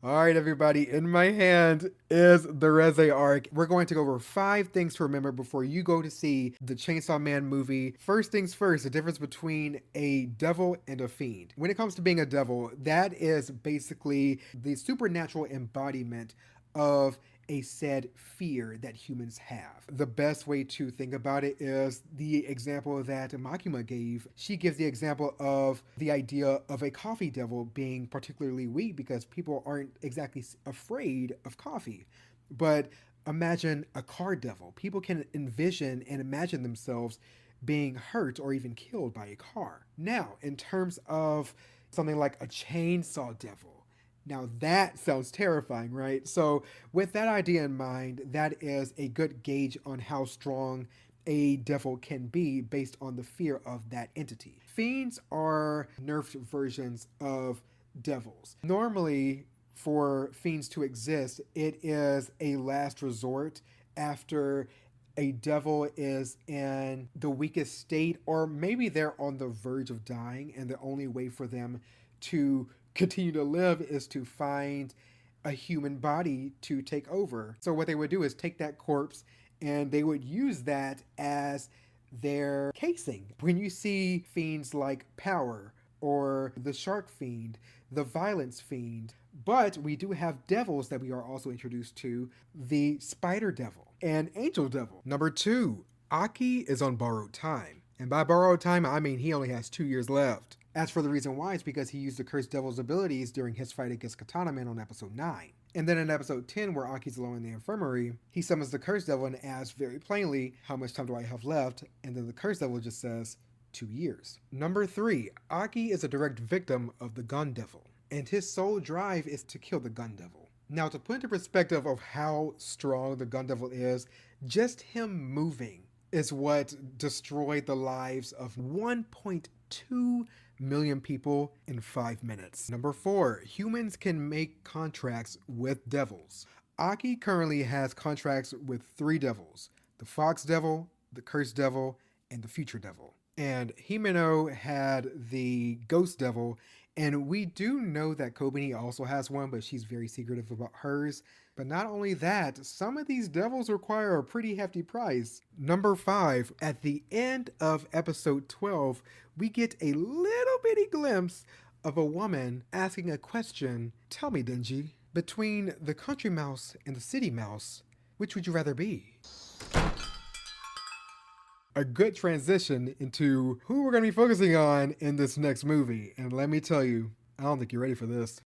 All right, everybody, in my hand is the Reze arc. We're going to go over 5 things to remember before you go to see the Chainsaw Man movie. First things first, the difference between a devil and a fiend. When it comes to being a devil, that is basically the supernatural embodiment of a said fear that humans have. The best way to think about it is the example that Makima gave. She gives the example of the idea of a coffee devil being particularly weak because people aren't exactly afraid of coffee. But imagine a car devil. People can envision and imagine themselves being hurt or even killed by a car. Now, in terms of something like a chainsaw devil, now that sounds terrifying, right? So, with that idea in mind, that is a good gauge on how strong a devil can be based on the fear of that entity. Fiends are nerfed versions of devils. Normally, for fiends to exist, it is a last resort after a devil is in the weakest state, or maybe they're on the verge of dying, and the only way for them to continue to live is to find a human body to take over. So, what they would do is take that corpse and they would use that as their casing. When you see fiends like Power or the Shark Fiend, the Violence Fiend, but we do have devils that we are also introduced to, the Spider Devil and Angel Devil. Number 2, Aki is on borrowed time. And by borrowed time, I mean he only has 2 years left. As for the reason why, it's because he used the Cursed Devil's abilities during his fight against Katana Man on episode 9. And then in episode 10, where Aki's alone in the infirmary, he summons the Cursed Devil and asks very plainly, how much time do I have left? And then the Cursed Devil just says, 2 years. Number 3, Aki is a direct victim of the Gun Devil, and his sole drive is to kill the Gun Devil. Now, to put into perspective of how strong the Gun Devil is, just him moving is what destroyed the lives of 1.2 million people in 5 minutes. Number 4, humans can make contracts with devils. Aki currently has contracts with 3 devils: the Fox Devil, the Cursed Devil, and the Future Devil. And Himeno had the Ghost Devil, and we do know that Kobeni also has one, but she's very secretive about hers. But not only that, some of these devils require a pretty hefty price. Number 5, at the end of episode 12, we get a little bitty glimpse of a woman asking a question. Tell me, Denji, between the country mouse and the city mouse, which would you rather be? A good transition into who we're going to be focusing on in this next movie. And let me tell you, I don't think you're ready for this.